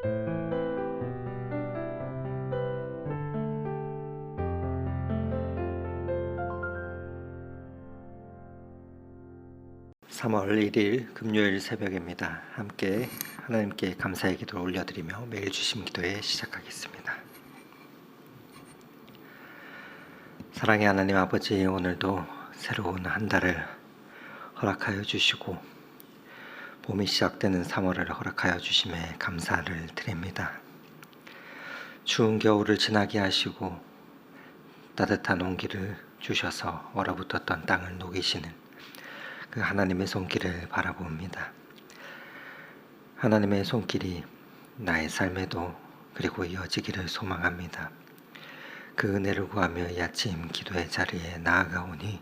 (3월 1일) 금요일 새벽입니다. 함께 하나님께 감사의 기도를 올려드리며 매일 주심 기도회 시작하겠습니다. 사랑의 하나님 아버지, 오늘도 새로운 한 달을 허락하여 주시고 봄이 시작되는 3월을 허락하여 주심에 감사를 드립니다. 추운 겨울을 지나게 하시고 따뜻한 온기를 주셔서 얼어붙었던 땅을 녹이시는 그 하나님의 손길을 바라봅니다. 하나님의 손길이 나의 삶에도 그리고 이어지기를 소망합니다. 그 은혜를 구하며 이 아침 기도의 자리에 나아가오니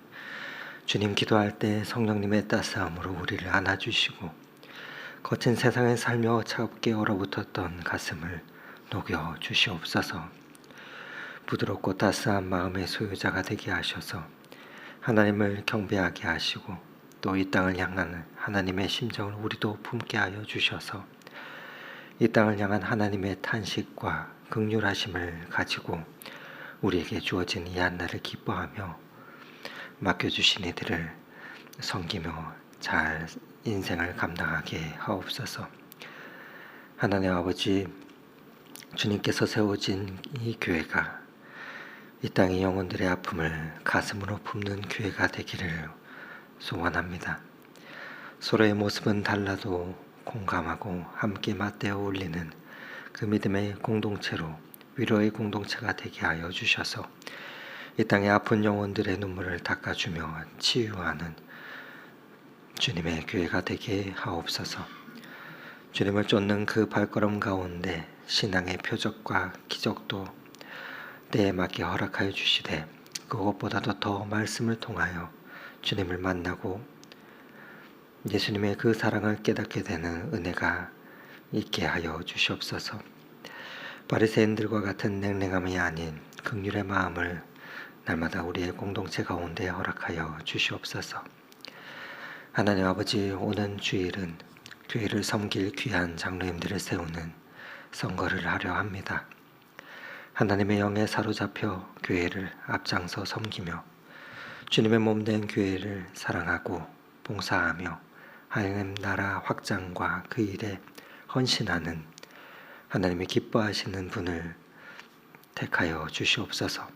주님, 기도할 때 성령님의 따스함으로 우리를 안아주시고 거친 세상에 살며 차갑게 얼어붙었던 가슴을 녹여 주시옵소서. 부드럽고 따스한 마음의 소유자가 되게 하셔서 하나님을 경배하게 하시고 또 이 땅을 향한 하나님의 심정을 우리도 품게 하여 주셔서 이 땅을 향한 하나님의 탄식과 긍휼하심을 가지고 우리에게 주어진 이 한날을 기뻐하며 맡겨주신 이들을 섬기며 잘 인생을 감당하게 하옵소서. 하나님 아버지, 주님께서 세워진 이 교회가 이 땅의 영혼들의 아픔을 가슴으로 품는 교회가 되기를 소원합니다. 서로의 모습은 달라도 공감하고 함께 맞대어 올리는 그 믿음의 공동체로 위로의 공동체가 되게 하여 주셔서 이 땅의 아픈 영혼들의 눈물을 닦아주며 치유하는 주님의 교회가 되게 하옵소서. 주님을 쫓는 그 발걸음 가운데 신앙의 표적과 기적도 때에 맞게 허락하여 주시되 그것보다도 더 말씀을 통하여 주님을 만나고 예수님의 그 사랑을 깨닫게 되는 은혜가 있게 하여 주시옵소서. 바리새인들과 같은 냉랭함이 아닌 긍휼의 마음을 날마다 우리의 공동체 가운데 허락하여 주시옵소서. 하나님 아버지, 오는 주일은 교회를 섬길 귀한 장로님들을 세우는 선거를 하려 합니다. 하나님의 영에 사로잡혀 교회를 앞장서 섬기며 주님의 몸된 교회를 사랑하고 봉사하며 하나님 나라 확장과 그 일에 헌신하는 하나님이 기뻐하시는 분을 택하여 주시옵소서.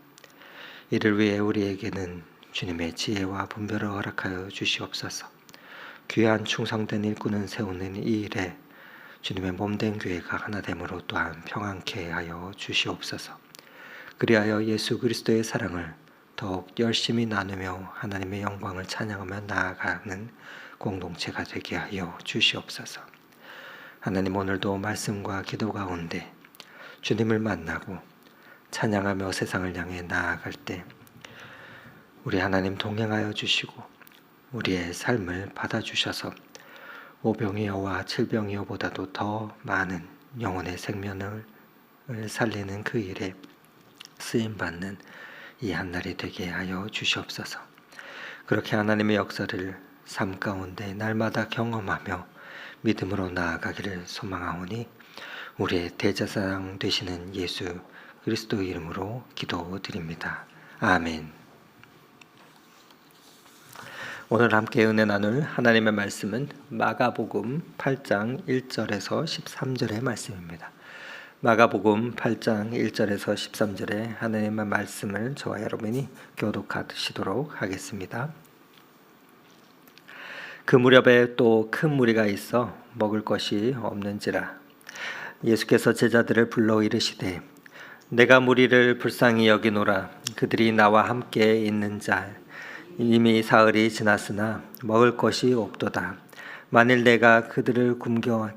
이를 위해 우리에게는 주님의 지혜와 분별을 허락하여 주시옵소서. 귀한 충성된 일꾼을 세우는 이 일에 주님의 몸된 교회가 하나됨으로 또한 평안케 하여 주시옵소서. 그리하여 예수 그리스도의 사랑을 더욱 열심히 나누며 하나님의 영광을 찬양하며 나아가는 공동체가 되게 하여 주시옵소서. 하나님, 오늘도 말씀과 기도 가운데 주님을 만나고 찬양하며 세상을 향해 나아갈 때 우리 하나님 동행하여 주시고 우리의 삶을 받아주셔서 오병이어와 칠병이어보다도 더 많은 영혼의 생명을 살리는 그 일에 쓰임받는 이 한날이 되게 하여 주시옵소서. 그렇게 하나님의 역사를 삶 가운데 날마다 경험하며 믿음으로 나아가기를 소망하오니 우리의 대제사장 되시는 예수 그리스도 이름으로 기도드립니다. 아멘. 오늘 함께 은혜 나눌 하나님의 말씀은 마가복음 8장 1절에서 13절의 말씀입니다. 마가복음 8장 1절에서 13절의 하나님의 말씀을 저와 여러분이 교독하시도록 하겠습니다. 그 무렵에 또 큰 무리가 있어 먹을 것이 없는지라 예수께서 제자들을 불러 이르시되 내가 무리를 불쌍히 여기노라. 그들이 나와 함께 있는 자 이미 사흘이 지났으나 먹을 것이 없도다. 만일 내가 그들을 굶겨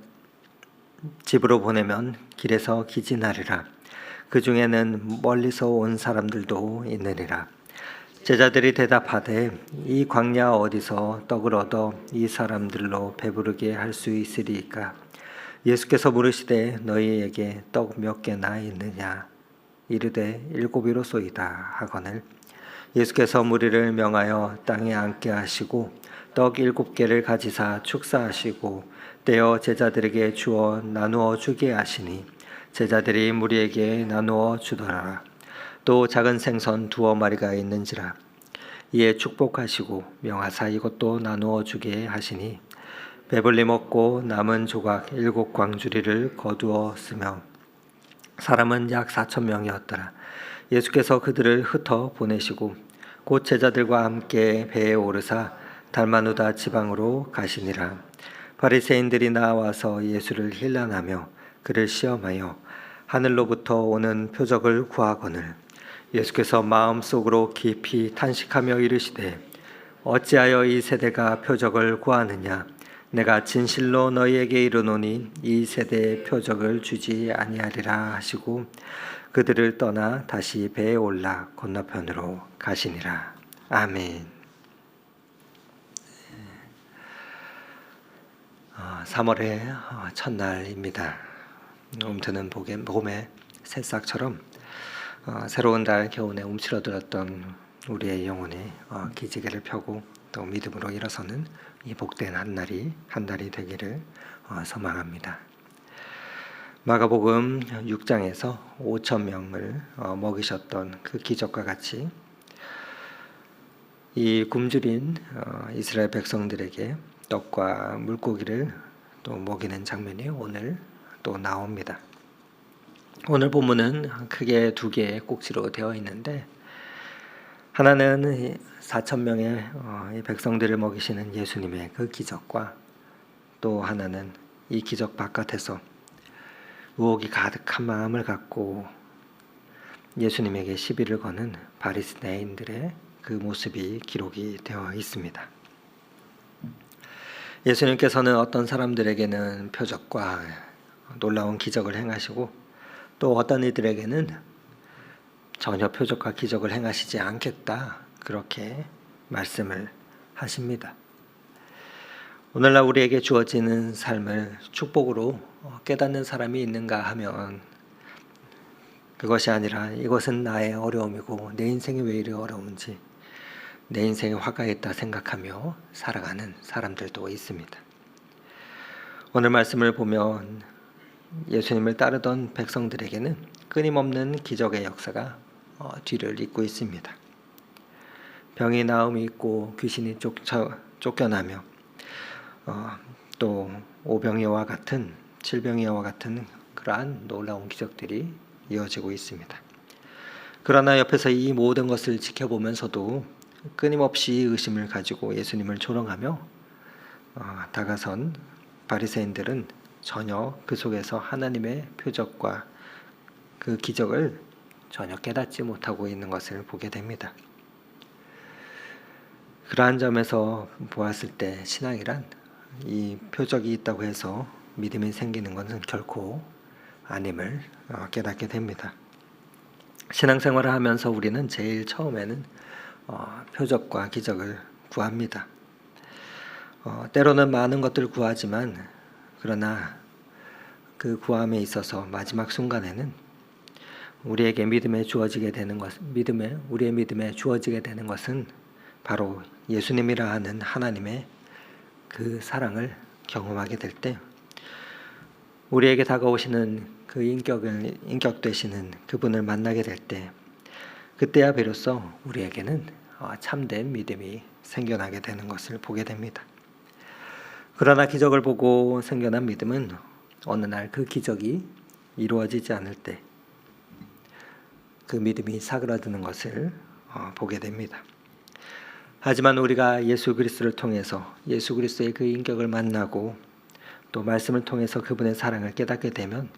집으로 보내면 길에서 기진하리라. 그 중에는 멀리서 온 사람들도 있느니라. 제자들이 대답하되 이 광야 어디서 떡을 얻어 이 사람들로 배부르게 할 수 있으리이까? 예수께서 물으시되 너희에게 떡 몇 개나 있느냐? 이르되 7이로소이다 하거늘 예수께서 무리를 명하여 땅에 앉게 하시고 떡 7개를 가지사 축사하시고 떼어 제자들에게 주어 나누어 주게 하시니 제자들이 무리에게 나누어 주더라. 또 작은 생선 2마리가 있는지라. 이에 축복하시고 명하사 이것도 나누어 주게 하시니 배불리 먹고 남은 조각 7광주리를 거두어 쓰며 사람은 약 4,000명이었더라. 예수께서 그들을 흩어 보내시고 곧 제자들과 함께 배에 오르사 달마누다 지방으로 가시니라. 바리새인들이 나와서 예수를 힐난하며 그를 시험하여 하늘로부터 오는 표적을 구하거늘 예수께서 마음속으로 깊이 탄식하며 이르시되 어찌하여 이 세대가 표적을 구하느냐. 내가 진실로 너희에게 이르노니 이 세대에 표적을 주지 아니하리라 하시고 그들을 떠나 다시 배에 올라 건너편으로 가시니라. 아멘. 3월의 첫날입니다. 움트는 봄의 새싹처럼 새로운 달 겨우내 움츠러들었던 우리의 영혼이 기지개를 펴고 또 믿음으로 일어서는 이 복된 한 달이 되기를 소망합니다. 마가복음 6장에서 5,000명을 먹이셨던 그 기적과 같이 이 굶주린 이스라엘 백성들에게 떡과 물고기를 또 먹이는 장면이 오늘 또 나옵니다. 오늘 본문은 크게 2개의 꼭지로 되어 있는데 하나는 4,000명의 백성들을 먹이시는 예수님의 그 기적과 또 하나는 이 기적 바깥에서 의혹이 가득한 마음을 갖고 예수님에게 시비를 거는 바리새인들의 그 모습이 기록이 되어 있습니다. 예수님께서는 어떤 사람들에게는 표적과 놀라운 기적을 행하시고 또 어떤 이들에게는 전혀 표적과 기적을 행하시지 않겠다 그렇게 말씀을 하십니다. 오늘날 우리에게 주어지는 삶을 축복으로 깨닫는 사람이 있는가 하면 그것이 아니라 이것은 나의 어려움이고 내 인생이 왜 이리 어려운지 내 인생에 화가 있다 생각하며 살아가는 사람들도 있습니다. 오늘 말씀을 보면 예수님을 따르던 백성들에게는 끊임없는 기적의 역사가 뒤를 잇고 있습니다. 병이 나음이 있고 귀신이 쫓겨나며 또 오병이어와 같은 질병이어와 같은 그러한 놀라운 기적들이 이어지고 있습니다. 그러나 옆에서 이 모든 것을 지켜보면서도 끊임없이 의심을 가지고 예수님을 조롱하며 다가선 바리새인들은 전혀 그 속에서 하나님의 표적과 그 기적을 전혀 깨닫지 못하고 있는 것을 보게 됩니다. 그러한 점에서 보았을 때 신앙이란 이 표적이 있다고 해서 믿음이 생기는 것은 결코 아님을 깨닫게 됩니다. 신앙생활을 하면서 우리는 제일 처음에는 표적과 기적을 구합니다. 때로는 많은 것들을 구하지만 그러나 그 구함에 있어서 마지막 순간에는 우리의 믿음에 주어지게 되는 것은 바로 예수님이라 하는 하나님의 그 사랑을 경험하게 될 때 우리에게 다가오시는 그 인격 되시는 그분을 만나게 될 때 그때야 비로소 우리에게는 참된 믿음이 생겨나게 되는 것을 보게 됩니다. 그러나 기적을 보고 생겨난 믿음은 어느 날 그 기적이 이루어지지 않을 때 그 믿음이 사그라드는 것을 보게 됩니다. 하지만 우리가 예수 그리스도를 통해서 예수 그리스도의 그 인격을 만나고 또 말씀을 통해서 그분의 사랑을 깨닫게 되면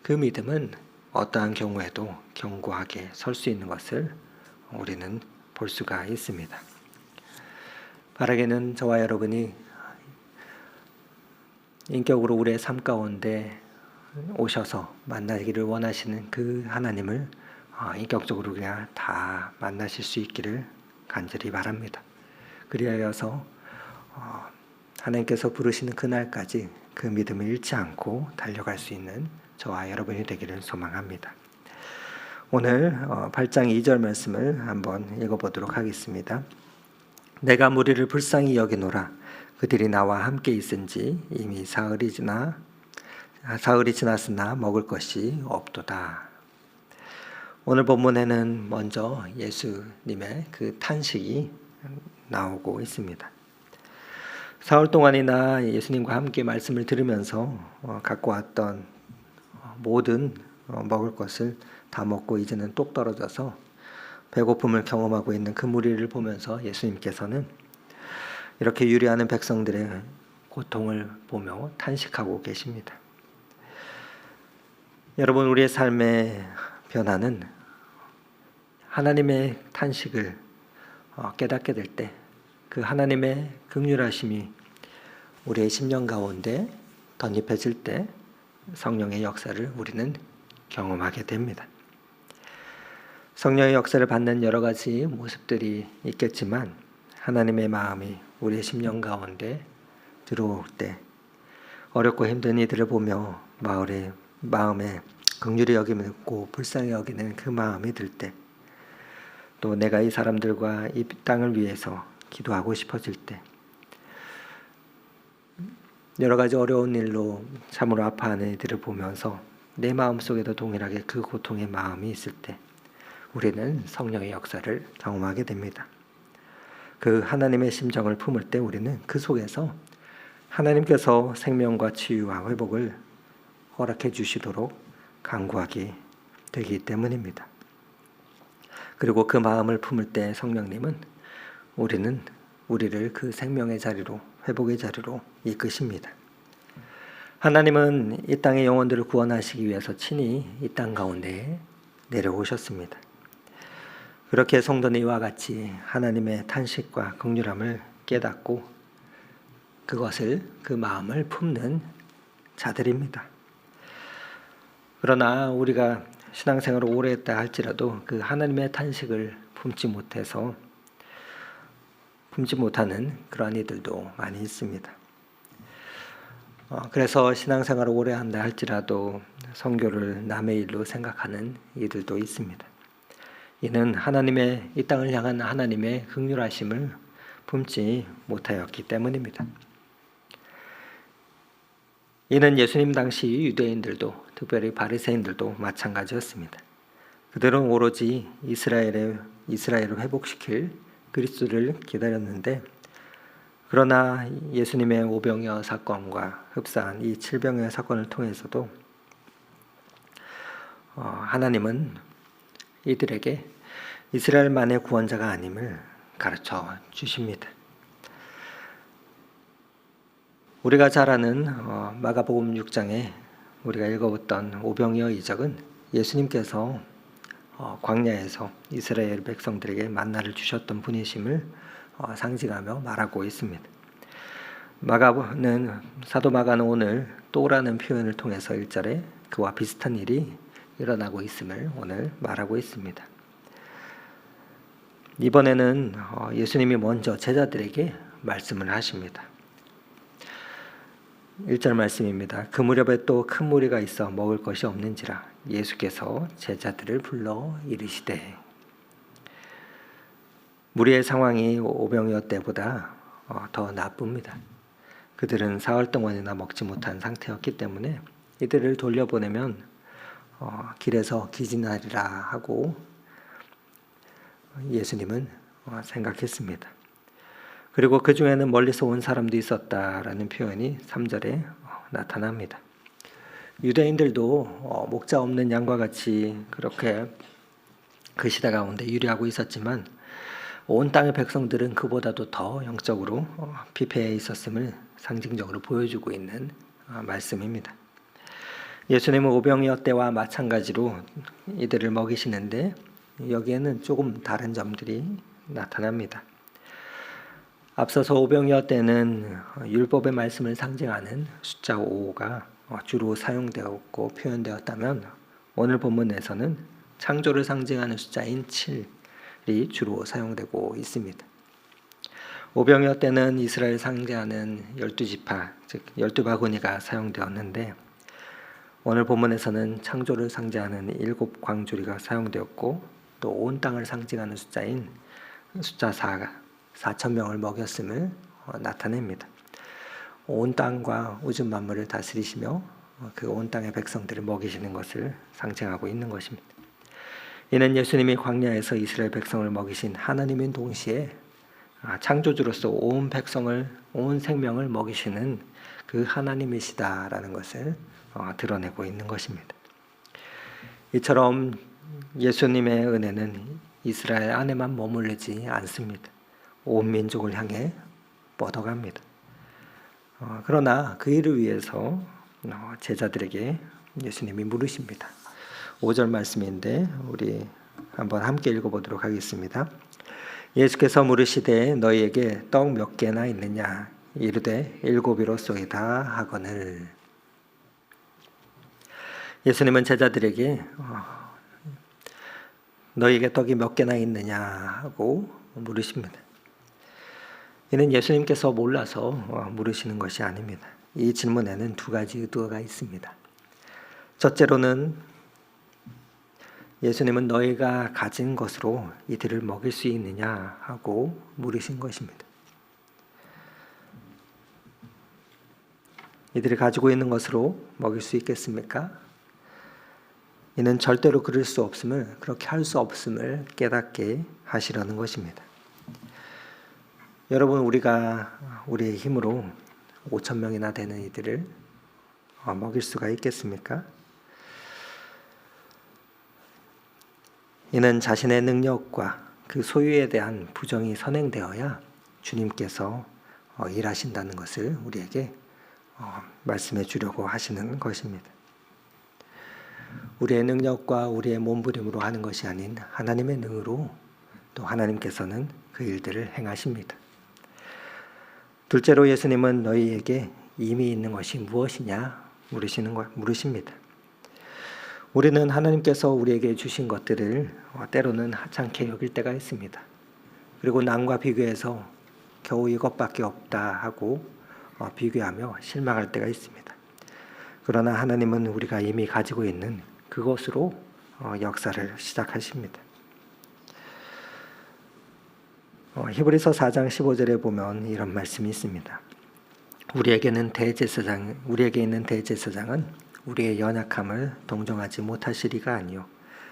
그 믿음은 어떠한 경우에도 견고하게 설 수 있는 것을 우리는 볼 수가 있습니다. 바라기는 저와 여러분이 인격으로 우리의 삶 가운데 오셔서 만나기를 원하시는 그 하나님을 인격적으로 우리가 다 만나실 수 있기를 간절히 바랍니다. 그리하여서 하나님께서 부르시는 그날까지 그 믿음을 잃지 않고 달려갈 수 있는 저와 여러분이 되기를 소망합니다. 오늘 8장 2절 말씀을 한번 읽어보도록 하겠습니다. 내가 무리를 불쌍히 여기노라. 그들이 나와 함께 있은지 이미 사흘이 지났으나 먹을 것이 없도다. 오늘 본문에는 먼저 예수님의 그 탄식이 나오고 있습니다. 사흘 동안이나 예수님과 함께 말씀을 들으면서 갖고 왔던 모든 먹을 것을 다 먹고 이제는 똑 떨어져서 배고픔을 경험하고 있는 그 무리를 보면서 예수님께서는 이렇게 유리하는 백성들의 고통을 보며 탄식하고 계십니다. 여러분, 우리의 삶의 변화는 하나님의 탄식을 깨닫게 될 때 그 하나님의 긍휼하심이 우리의 심령 가운데 덧입혀질 때 성령의 역사를 우리는 경험하게 됩니다. 성령의 역사를 받는 여러 가지 모습들이 있겠지만 하나님의 마음이 우리의 심령 가운데 들어올 때 어렵고 힘든 이들을 보며 마음에 긍휼히 여기고 불쌍히 여기는 그 마음이 들 때, 또 내가 이 사람들과 이 땅을 위해서 기도하고 싶어질 때, 여러 가지 어려운 일로 참으로 아파하는 이들을 보면서 내 마음속에도 동일하게 그 고통의 마음이 있을 때 우리는 성령의 역사를 경험하게 됩니다. 그 하나님의 심정을 품을 때 우리는 그 속에서 하나님께서 생명과 치유와 회복을 허락해 주시도록 간구하게 되기 때문입니다. 그리고 그 마음을 품을 때 성령님은 우리를 그 생명의 자리로, 회복의 자리로 이끄십니다. 하나님은 이 땅의 영혼들을 구원하시기 위해서 친히 이 땅 가운데에 내려오셨습니다. 그렇게 성도는 이와 같이 하나님의 탄식과 긍휼함을 깨닫고 그 마음을 품는 자들입니다. 그러나 우리가 신앙생활을 오래 했다 할지라도 그 하나님의 탄식을 품지 못하는 그러한 이들도 많이 있습니다. 그래서 신앙생활을 오래 한다 할지라도 선교를 남의 일로 생각하는 이들도 있습니다. 이는 이 땅을 향한 하나님의 긍휼하심을 품지 못하였기 때문입니다. 이는 예수님 당시 유대인들도, 특별히 바리새인들도 마찬가지였습니다. 그들은 오로지 이스라엘을 회복시킬 그리스도를 기다렸는데, 그러나 예수님의 오병이어 사건과 흡사한 이 칠병이어 사건을 통해서도 하나님은 이들에게 이스라엘만의 구원자가 아님을 가르쳐 주십니다. 우리가 잘 아는 마가복음 6장에 우리가 읽어봤던 오병이어 이적은 예수님께서 광야에서 이스라엘 백성들에게 만나를 주셨던 분이심을 상징하며 말하고 있습니다. 사도 마가는 오늘 또라는 표현을 통해서 1절에 그와 비슷한 일이 일어나고 있음을 오늘 말하고 있습니다. 이번에는 예수님이 먼저 제자들에게 말씀을 하십니다. 1절 말씀입니다. 그 무렵에 또 큰 무리가 있어 먹을 것이 없는지라 예수께서 제자들을 불러 이르시되. 무리의 상황이 오병이어 때보다 더 나쁩니다. 그들은 사흘 동안이나 먹지 못한 상태였기 때문에 이들을 돌려보내면 길에서 기진하리라 하고 예수님은 생각했습니다. 그리고 그 중에는 멀리서 온 사람도 있었다라는 표현이 3절에 나타납니다. 유대인들도 목자 없는 양과 같이 그렇게 그 시대 가운데 유리하고 있었지만 온 땅의 백성들은 그보다도 더 영적으로 피폐해 있었음을 상징적으로 보여주고 있는 말씀입니다. 예수님은 오병이어 때와 마찬가지로 이들을 먹이시는데 여기에는 조금 다른 점들이 나타납니다. 앞서서 오병이어 때는 율법의 말씀을 상징하는 숫자 5가 주로 사용되었고 표현되었다면 오늘 본문에서는 창조를 상징하는 숫자인 7이 주로 사용되고 있습니다. 오병이어 때는 이스라엘 상징하는 12지파, 즉 12바구니가 사용되었는데 오늘 본문에서는 창조를 상징하는 7광주리가 사용되었고 또 온 땅을 상징하는 숫자인 숫자 4가 4,000명을 먹였음을 나타냅니다. 온 땅과 우주 만물을 다스리시며 그 온 땅의 백성들을 먹이시는 것을 상징하고 있는 것입니다. 이는 예수님이 광야에서 이스라엘 백성을 먹이신 하나님인 동시에 창조주로서 온 백성을, 온 생명을 먹이시는 그 하나님이시다라는 것을 드러내고 있는 것입니다. 이처럼 예수님의 은혜는 이스라엘 안에만 머무르지 않습니다. 온 민족을 향해 뻗어갑니다. 그러나 그 일을 위해서 제자들에게 예수님이 물으십니다. 5절 말씀인데 우리 한번 함께 읽어보도록 하겠습니다. 예수께서 물으시되 너희에게 떡 몇 개나 있느냐 이르되 7이로소이다 하거늘. 예수님은 제자들에게 너희에게 떡이 몇 개나 있느냐 하고 물으십니다. 이는 예수님께서 몰라서 물으시는 것이 아닙니다. 이 질문에는 두 가지 의도가 있습니다. 첫째로는 예수님은 너희가 가진 것으로 이들을 먹일 수 있느냐 하고 물으신 것입니다. 이들이 가지고 있는 것으로 먹일 수 있겠습니까? 이는 절대로 그럴 수 없음을, 그렇게 할 수 없음을 깨닫게 하시려는 것입니다. 여러분, 우리가 우리의 힘으로 5,000명이나 되는 이들을 먹일 수가 있겠습니까? 이는 자신의 능력과 그 소유에 대한 부정이 선행되어야 주님께서 일하신다는 것을 우리에게 말씀해 주려고 하시는 것입니다. 우리의 능력과 우리의 몸부림으로 하는 것이 아닌 하나님의 능으로 또 하나님께서는 그 일들을 행하십니다. 둘째로 예수님은 너희에게 이미 있는 것이 무엇이냐 물으십니다. 우리는 하나님께서 우리에게 주신 것들을 때로는 하찮게 여길 때가 있습니다. 그리고 남과 비교해서 겨우 이것밖에 없다 하고 비교하며 실망할 때가 있습니다. 그러나 하나님은 우리가 이미 가지고 있는 그것으로 역사를 시작하십니다. 히브리서 4장 15절에 보면 이런 말씀이 있습니다. 우리에게 있는 대제사장은 우리의 연약함을 동정하지 못하실 이가 아니요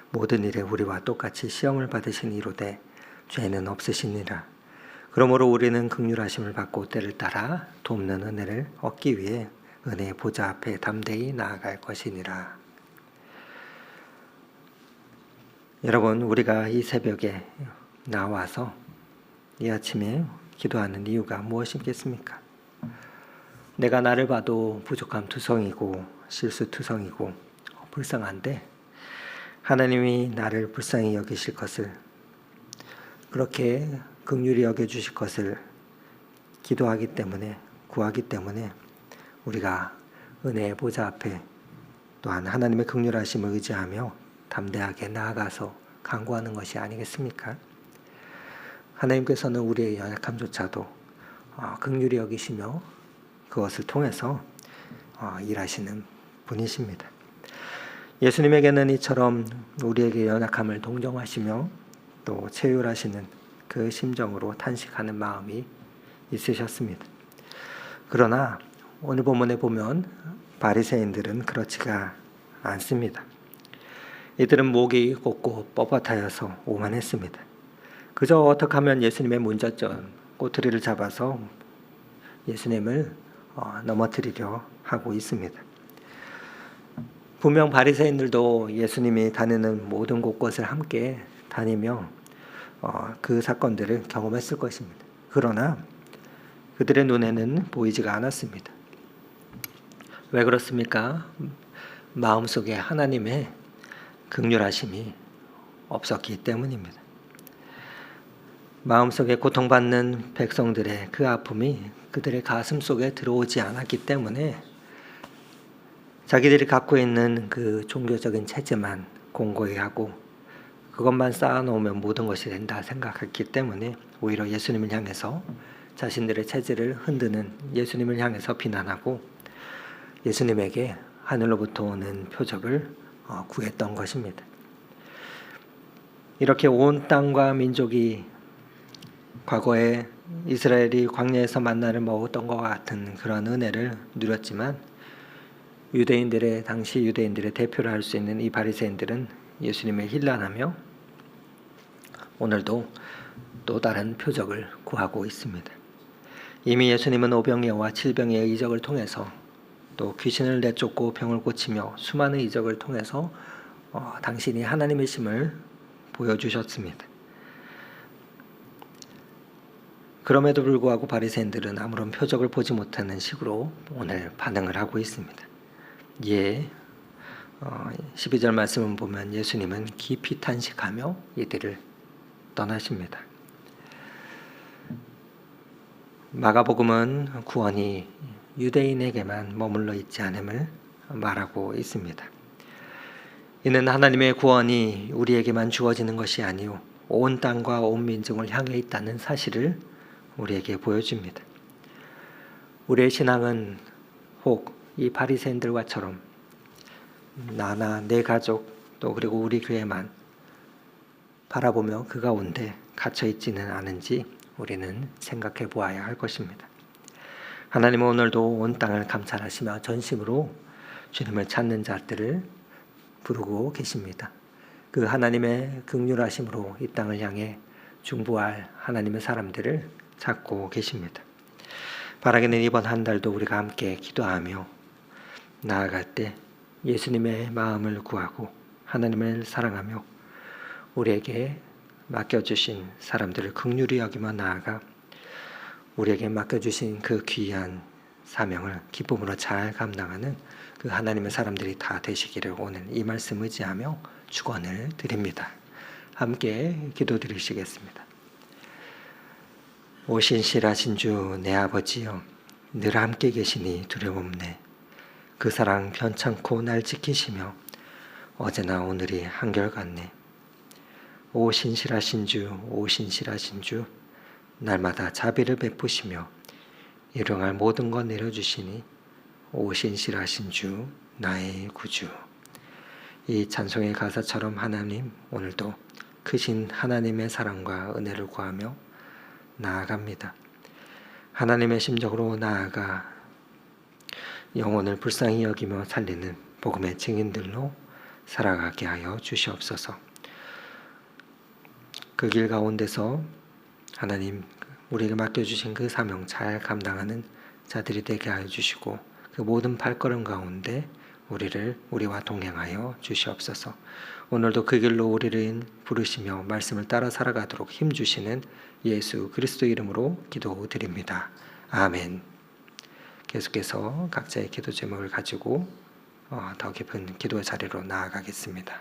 모든 일에 우리와 똑같이 시험을 받으신 이로되 죄는 없으시니라. 그러므로 우리는 긍휼하심을 받고 때를 따라 돕는 은혜를 얻기 위해 은혜의 보좌 앞에 담대히 나아갈 것이니라. 여러분, 우리가 이 새벽에 나와서 이 아침에 기도하는 이유가 무엇이겠습니까? 내가 나를 봐도 부족함 투성이고 실수 투성이고 불쌍한데 하나님이 나를 불쌍히 여기실 것을, 그렇게 긍휼히 여겨주실 것을 기도하기 때문에, 구하기 때문에 우리가 은혜의 보좌 앞에 또한 하나님의 긍휼하심을 의지하며 담대하게 나아가서 간구하는 것이 아니겠습니까? 하나님께서는 우리의 연약함조차도 긍휼히 여기시며 그것을 통해서 일하시는 분이십니다. 예수님에게는 이처럼 우리에게 연약함을 동정하시며 또 체휼하시는 그 심정으로 탄식하는 마음이 있으셨습니다. 그러나 오늘 본문에 보면 바리새인들은 그렇지가 않습니다. 이들은 목이 곧고 뻣뻣하여서 오만했습니다. 그저 어떻게 하면 예수님의 문전전 꼬투리를 잡아서 예수님을 넘어뜨리려 하고 있습니다. 분명 바리새인들도 예수님이 다니는 모든 곳곳을 함께 다니며 그 사건들을 경험했을 것입니다. 그러나 그들의 눈에는 보이지가 않았습니다. 왜 그렇습니까? 마음속에 하나님의 긍휼하심이 없었기 때문입니다. 마음속에 고통받는 백성들의 그 아픔이 그들의 가슴 속에 들어오지 않았기 때문에 자기들이 갖고 있는 그 종교적인 체제만 공고히 하고 그것만 쌓아놓으면 모든 것이 된다 생각했기 때문에 오히려 예수님을 향해서 자신들의 체제를 흔드는 예수님을 향해서 비난하고 예수님에게 하늘로부터 오는 표적을 구했던 것입니다. 이렇게 온 땅과 민족이 과거에 이스라엘이 광야에서 만나를 먹었던 것 같은 그런 은혜를 누렸지만 당시 유대인들의 대표를 할 수 있는 이 바리새인들은 예수님을 힐난하며 오늘도 또 다른 표적을 구하고 있습니다. 이미 예수님은 오병이어와 칠병이의 이적을 통해서 또 귀신을 내쫓고 병을 고치며 수많은 이적을 통해서 당신이 하나님의 심을 보여주셨습니다. 그럼에도 불구하고 바리새인들은 아무런 표적을 보지 못하는 식으로 오늘 반응을 하고 있습니다. 12절 말씀을 보면 예수님은 깊이 탄식하며 이들을 떠나십니다. 마가복음은 구원이 유대인에게만 머물러 있지 않음을 말하고 있습니다. 이는 하나님의 구원이 우리에게만 주어지는 것이 아니오 온 땅과 온 민족을 향해 있다는 사실을 우리에게 보여줍니다. 우리의 신앙은 혹 이 바리새인들과처럼 나나 내 가족 또 그리고 우리 교회만 바라보며 그 가운데 갇혀 있지는 않은지 우리는 생각해 보아야 할 것입니다. 하나님은 오늘도 온 땅을 감찰하시며 전심으로 주님을 찾는 자들을 부르고 계십니다. 그 하나님의 긍휼하심으로 이 땅을 향해 중보할 하나님의 사람들을 찾고 계십니다. 바라기는 이번 한 달도 우리가 함께 기도하며 나아갈 때 예수님의 마음을 구하고 하나님을 사랑하며 우리에게 맡겨주신 사람들을 긍휼히 여기며 나아가 우리에게 맡겨주신 그 귀한 사명을 기쁨으로 잘 감당하는 그 하나님의 사람들이 다 되시기를 오늘 이 말씀 의지하며 축원을 드립니다. 함께 기도드리시겠습니다. 오 신실하신 주 내 아버지여, 늘 함께 계시니 두려움없네. 그 사랑 변찮고 날 지키시며 어제나 오늘이 한결같네. 오 신실하신 주, 오 신실하신 주, 날마다 자비를 베푸시며 일용할 모든 것 내려주시니 오 신실하신 주, 나의 구주. 이 찬송의 가사처럼 하나님, 오늘도 크신 하나님의 사랑과 은혜를 구하며 나아갑니다. 하나님의 심정으로 나아가 영혼을 불쌍히 여기며 살리는 복음의 증인들로 살아가게 하여 주시옵소서. 그 길 가운데서 하나님 우리에게 맡겨주신 그 사명 잘 감당하는 자들이 되게 하여 주시고 그 모든 발걸음 가운데 우리와 동행하여 주시옵소서. 오늘도 그 길로 우리를 부르시며 말씀을 따라 살아가도록 힘주시는 예수 그리스도 이름으로 기도드립니다. 아멘. 계속해서 각자의 기도 제목을 가지고 더 깊은 기도의 자리로 나아가겠습니다.